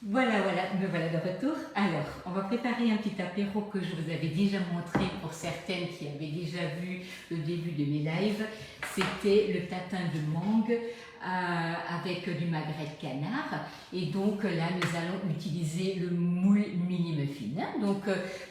Me voilà de retour. Alors, on va préparer un petit apéro que je vous avais déjà montré pour certaines qui avaient déjà vu le début de mes lives. C'était le tatin de mangue avec du magret de canard. Et donc là, nous allons utiliser le moule mini muffin. Donc,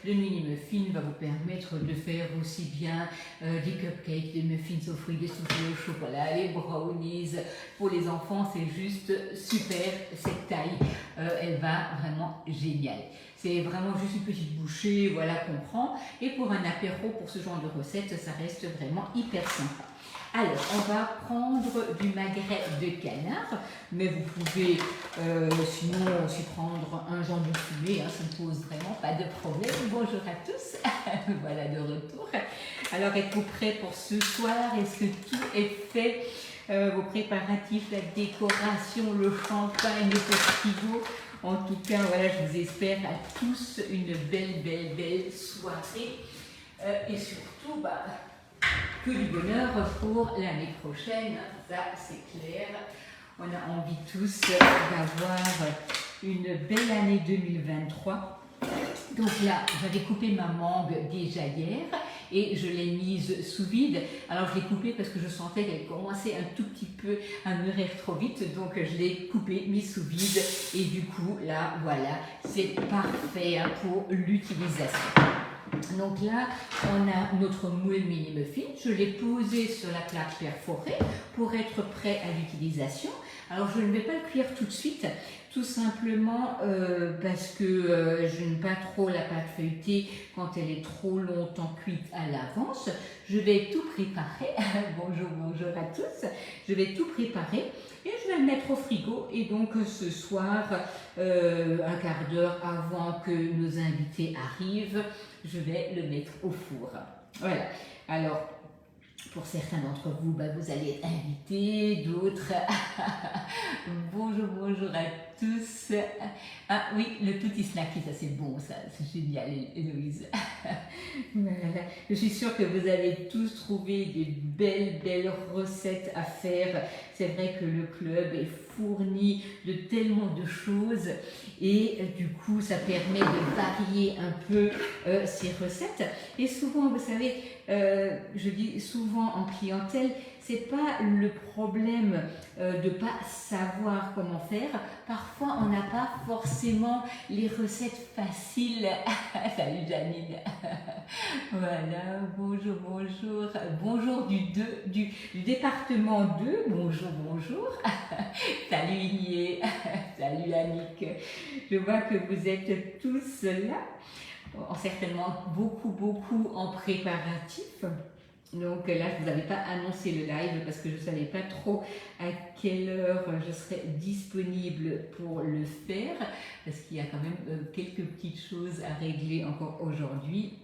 le mini muffin va vous permettre de faire aussi bien des cupcakes, des muffins aux fruits, des soufflés au chocolat, les brownies. Pour les enfants, c'est juste super cette taille. Elle va vraiment géniale. C'est vraiment juste une petite bouchée, voilà, qu'on prend. Et pour un apéro, pour ce genre de recette, ça reste vraiment hyper sympa. Alors, on va prendre du magret de canard, mais vous pouvez sinon aussi prendre un jambon fumé, hein, ça ne pose vraiment pas de problème. Bonjour à tous, voilà de retour. Alors, êtes-vous prêts pour ce soir? Est-ce que tout est fait? Vos préparatifs, la décoration, le champagne, le frigo. En tout cas, voilà, je vous espère à tous une belle soirée. Et surtout, que du bonheur pour l'année prochaine. Ça, c'est clair. On a envie tous d'avoir une belle année 2023. Donc là, j'avais coupé ma mangue déjà hier et je l'ai mise sous vide. Alors je l'ai coupée parce que je sentais qu'elle commençait un tout petit peu à mûrir trop vite. Donc je l'ai coupée, mise sous vide et du coup là, voilà, c'est parfait pour l'utilisation. Donc là, on a notre moule mini muffin. Je l'ai posé sur la plaque perforée pour être prêt à l'utilisation. Alors je ne vais pas le cuire tout de suite, tout simplement parce que je n'aime pas trop la pâte feuilletée quand elle est trop longtemps cuite à l'avance. Je vais tout préparer. Bonjour à tous. Je vais tout préparer et je vais le mettre au frigo. Et donc ce soir, un quart d'heure avant que nos invités arrivent, je vais le mettre au four. Voilà. Alors, pour certains d'entre vous, vous allez être invités, d'autres. Bonjour à tous. Ah oui, le petit snacky, ça c'est bon, ça, c'est génial, Héloïse. Voilà. Je suis sûre que vous avez tous trouvé des belles recettes à faire. C'est vrai que le club est fourni de tellement de choses et du coup ça permet de varier un peu ces recettes. Et souvent, vous savez, je dis souvent en clientèle, c'est pas le problème de pas savoir comment faire. Parfois, on n'a pas forcément les recettes faciles. Salut Janine. Voilà, bonjour du département 2. Bonjour. Salut Igné. Salut Annick. Je vois que vous êtes tous là. Certainement beaucoup en préparatif. Donc là, je ne vous avais pas annoncé le live parce que je ne savais pas trop à quelle heure je serais disponible pour le faire, parce qu'il y a quand même quelques petites choses à régler encore aujourd'hui.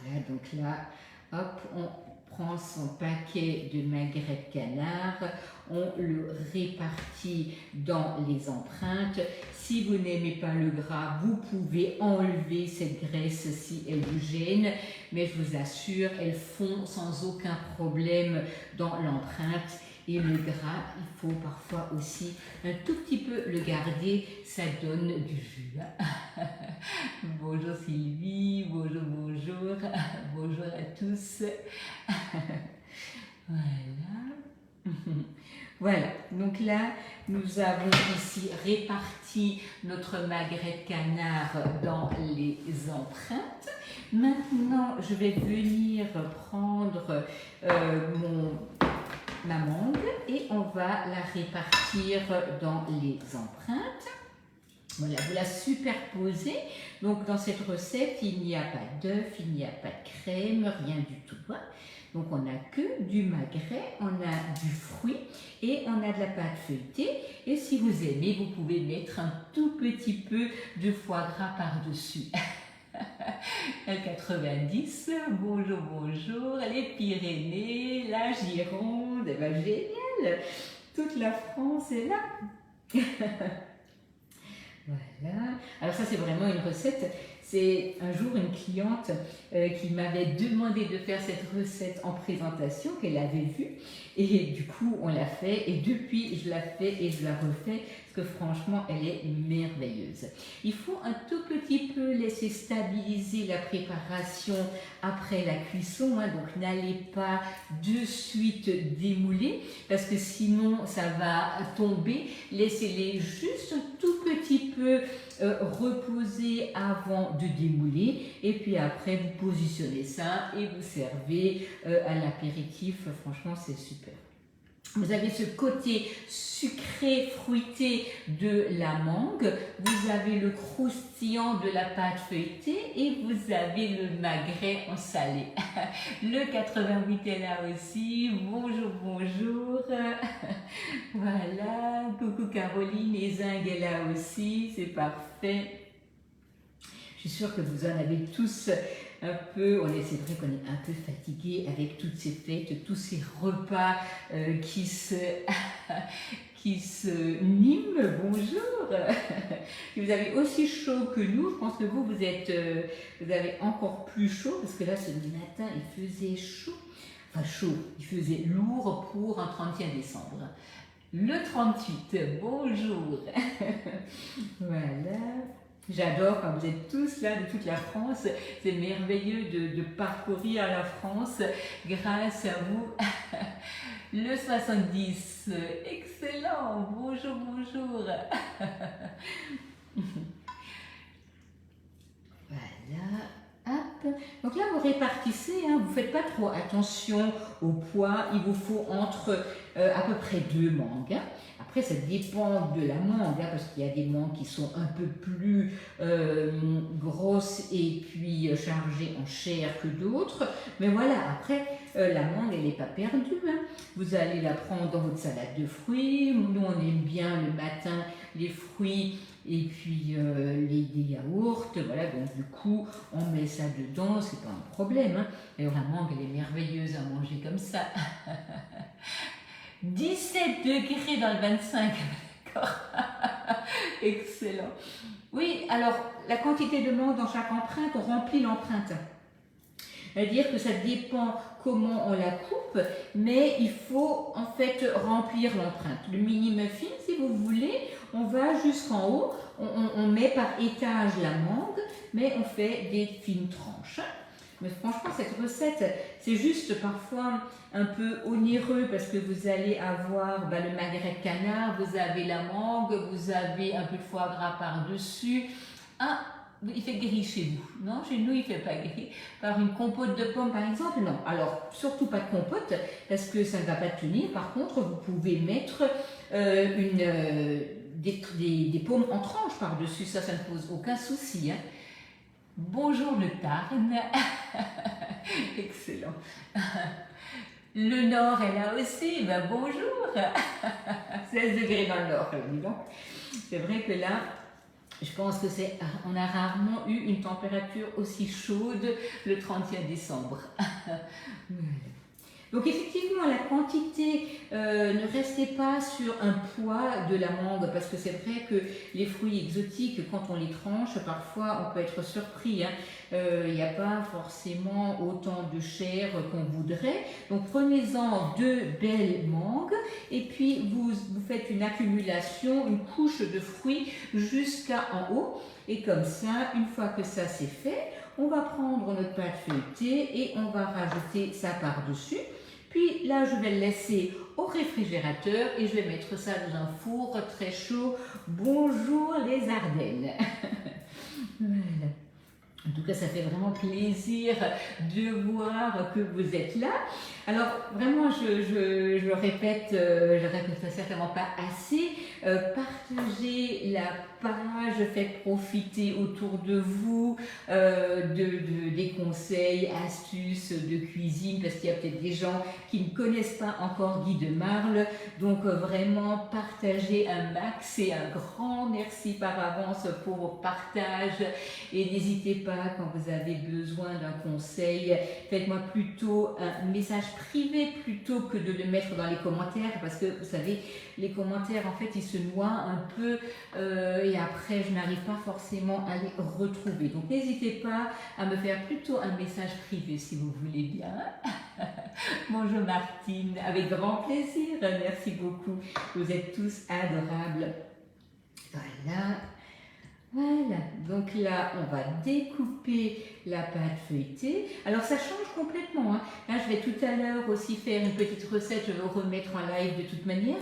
Voilà, donc là, hop, on prend son paquet de magret de canard, on le répartit dans les empreintes. Si vous n'aimez pas le gras, vous pouvez enlever cette graisse si elle vous gêne, mais je vous assure, elles fond sans aucun problème dans l'empreinte. Et le gras, il faut parfois aussi un tout petit peu le garder, ça donne du jus. Bonjour Sylvie, bonjour à tous. Voilà, donc là, nous avons ici réparti notre magret de canard dans les empreintes. Maintenant, je vais venir prendre ma mangue et on va la répartir dans les empreintes. Voilà, vous la superposez. Donc dans cette recette, il n'y a pas d'œuf, il n'y a pas de crème, rien du tout. Donc on n'a que du magret, on a du fruit et on a de la pâte feuilletée. Et si vous aimez, vous pouvez mettre un tout petit peu de foie gras par-dessus. L90, bonjour, les Pyrénées, la Gironde, génial, toute la France est là. Voilà, alors ça c'est vraiment une recette, C'est un jour une cliente qui m'avait demandé de faire cette recette en présentation, qu'elle avait vue. Et du coup, on l'a fait. Et depuis, je la fais et je la refais. Parce que franchement, elle est merveilleuse. Il faut un tout petit peu laisser stabiliser la préparation après la cuisson. Hein, donc, n'allez pas de suite démouler. Parce que sinon, ça va tomber. Laissez-les juste un tout petit peu reposer avant de démouler et puis après vous positionnez ça et vous servez à l'apéritif. Franchement, c'est super. Vous avez ce côté sucré, fruité de la mangue, vous avez le croustillant de la pâte feuilletée et vous avez le magret en salé. Le 88 est là aussi, bonjour, bonjour. Voilà, coucou Caroline, les zingues est là aussi, c'est parfait. Je suis sûre que vous en avez tous un peu, c'est vrai qu'on est un peu fatigué avec toutes ces fêtes, tous ces repas qui se niment. Bonjour. Vous avez aussi chaud que nous. Je pense que vous avez encore plus chaud parce que là, ce matin, il faisait chaud. Enfin chaud, il faisait lourd pour un 31 décembre. Le 38, bonjour. Voilà. J'adore quand vous êtes tous là de toute la France, c'est merveilleux de parcourir la France grâce à vous. Le 70, excellent, bonjour, bonjour. Voilà, hop. Donc là vous répartissez, hein, vous ne faites pas trop attention au poids, il vous faut entre à peu près 2 mangues. Hein. Après, ça dépend de la mangue, hein, parce qu'il y a des mangues qui sont un peu plus grosses et puis chargées en chair que d'autres. Mais voilà, après, la mangue, elle n'est pas perdue. Hein. Vous allez la prendre dans votre salade de fruits. Nous, on aime bien le matin les fruits et puis des yaourts. Voilà, donc du coup, on met ça dedans, c'est pas un problème. Hein. D'ailleurs, la mangue, elle est merveilleuse à manger comme ça. 17 degrés dans le 25, d'accord. Excellent. Oui, alors la quantité de mangue dans chaque empreinte, on remplit l'empreinte. C'est-à-dire que ça dépend comment on la coupe, mais il faut en fait remplir l'empreinte. Le mini muffin, si vous voulez, on va jusqu'en haut, on met par étage la mangue, mais on fait des fines tranches. Mais franchement, cette recette, c'est juste parfois un peu onéreux parce que vous allez avoir le magret de canard, vous avez la mangue, vous avez un peu de foie gras par-dessus. Ah, il fait gris chez vous. Non, chez nous, il ne fait pas gris. Par une compote de pommes, par exemple, non. Alors, surtout pas de compote parce que ça ne va pas tenir. Par contre, vous pouvez mettre des pommes en tranches par-dessus. Ça ne pose aucun souci. Hein. Bonjour le Tarn, excellent. Le Nord est là aussi, bonjour. 16 degrés dans le Nord, dis donc. C'est vrai que là, je pense que on a rarement eu une température aussi chaude le 31 décembre. Donc effectivement, la quantité, ne restez pas sur un poids de la mangue, parce que c'est vrai que les fruits exotiques, quand on les tranche, parfois on peut être surpris. Hein. Il n'y a pas forcément autant de chair qu'on voudrait. Donc prenez-en 2 belles mangues et puis vous faites une accumulation, une couche de fruits jusqu'à en haut. Et comme ça, une fois que ça c'est fait, on va prendre notre pâte feuilletée et on va rajouter ça par-dessus. Puis là, je vais le laisser au réfrigérateur et je vais mettre ça dans un four très chaud. Bonjour les Ardennes. Voilà. En tout cas, ça fait vraiment plaisir de voir que vous êtes là. Alors, vraiment, je le répète, je répète certainement pas assez. Partagez la page, faites profiter autour de vous des conseils, astuces de cuisine, parce qu'il y a peut-être des gens qui ne connaissent pas encore Guy de Marle. Donc, vraiment, partagez un max et un grand merci par avance pour vos partages. Et n'hésitez pas, quand vous avez besoin d'un conseil, faites-moi plutôt un message privé plutôt que de le mettre dans les commentaires, parce que vous savez, les commentaires en fait ils se noient un peu et après après je n'arrive pas forcément à les retrouver. Donc n'hésitez pas à me faire plutôt un message privé si vous voulez bien. Bonjour Martine, avec grand plaisir, merci beaucoup. Vous êtes tous adorables. Voilà. Voilà, donc là on va découper la pâte feuilletée. Alors ça change complètement, hein. Là je vais tout à l'heure aussi faire une petite recette, je vais vous remettre en live de toute manière.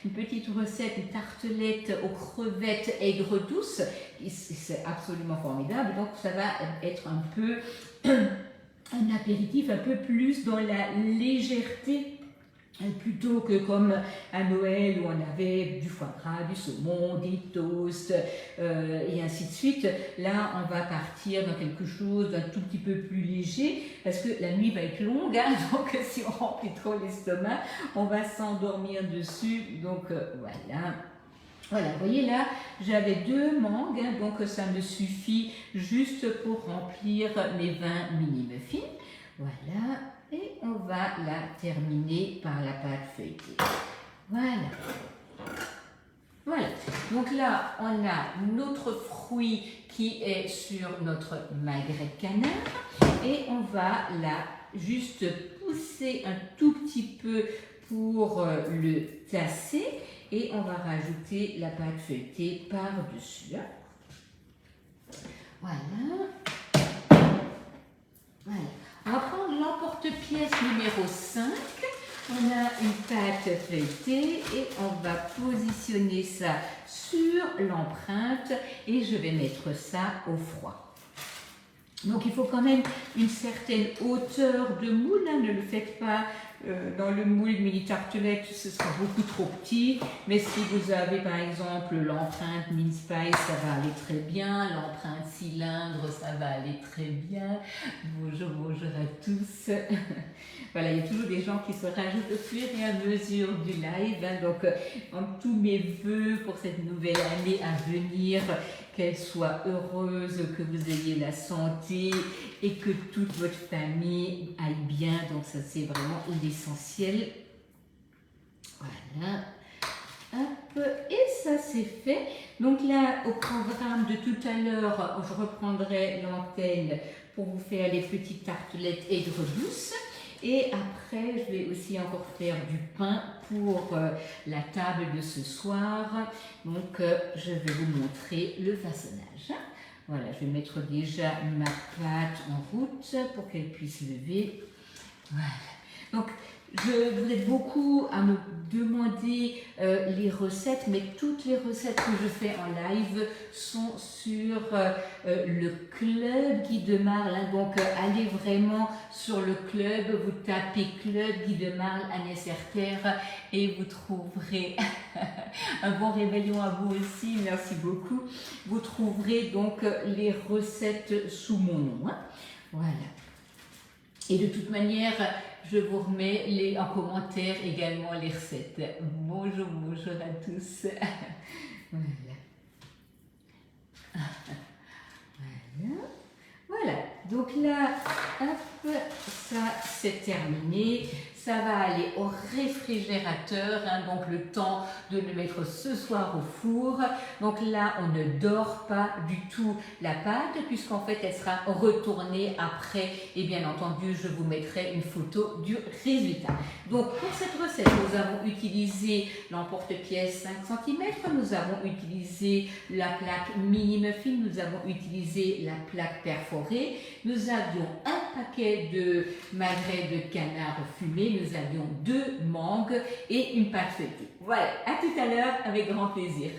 Une petite recette, une tartelette aux crevettes aigres douces. C'est absolument formidable, donc ça va être un peu un apéritif un peu plus dans la légèreté. Plutôt que comme à Noël où on avait du foie gras, du saumon, des toasts et ainsi de suite, là on va partir dans quelque chose d'un tout petit peu plus léger parce que la nuit va être longue, hein, donc si on remplit trop l'estomac, on va s'endormir dessus, donc voilà. Voilà, vous voyez là, j'avais 2 mangues, hein, donc ça me suffit juste pour remplir mes 20 mini-muffins. Voilà. Et on va la terminer par la pâte feuilletée. Voilà. Voilà. Donc là, on a notre fruit qui est sur notre magret de canard. Et on va la juste pousser un tout petit peu pour le tasser. Et on va rajouter la pâte feuilletée par-dessus. Voilà. Voilà. On va prendre l'emporte-pièce numéro 5. On a une pâte feuilletée et on va positionner ça sur l'empreinte et je vais mettre ça au froid. Donc il faut quand même une certaine hauteur de moule, hein, ne le faites pas dans le moule mini tartelette, ce sera beaucoup trop petit, mais si vous avez par exemple l'empreinte mini spice, ça va aller très bien, l'empreinte cylindre, ça va aller très bien. Bonjour, bonjour à tous. Voilà, il y a toujours des gens qui se rajoutent au fur et à mesure du live, hein, donc tous mes vœux pour cette nouvelle année à venir, qu'elle soit heureuse, que vous ayez la santé et que toute votre famille aille bien. Donc ça c'est vraiment l'essentiel. Voilà. Hop. Et ça c'est fait. Donc là au programme de tout à l'heure, je reprendrai l'antenne pour vous faire les petites tartelettes aigres douces. Et après, je vais aussi encore faire du pain pour la table de ce soir. Donc, je vais vous montrer le façonnage. Voilà, je vais mettre déjà ma pâte en route pour qu'elle puisse lever. Voilà. Donc, vous êtes beaucoup à me demander les recettes, mais toutes les recettes que je fais en live sont sur le club Guy de Marle. Hein. Donc, allez vraiment sur le club, vous tapez club Guy de Marle, Agnès Herter, et vous trouverez un bon réveillon à vous aussi. Merci beaucoup. Vous trouverez donc les recettes sous mon nom. Hein. Voilà. Et de toute manière, je vous remets en commentaire également les recettes. Bonjour, bonjour à tous. Voilà. Voilà. Voilà. Donc là, hop, ça c'est terminé. Ça va aller au réfrigérateur, hein, donc le temps de le mettre ce soir au four. Donc là, on ne dort pas du tout la pâte, puisqu'en fait, elle sera retournée après. Et bien entendu, je vous mettrai une photo du résultat. Donc pour cette recette, nous avons utilisé l'emporte-pièce 5 cm, nous avons utilisé la plaque mini muffin, nous avons utilisé la plaque perforée, nous avions un paquet de magret de canard fumé, nous avions 2 mangues et une pâte feuilletée. Voilà, à tout à l'heure avec grand plaisir.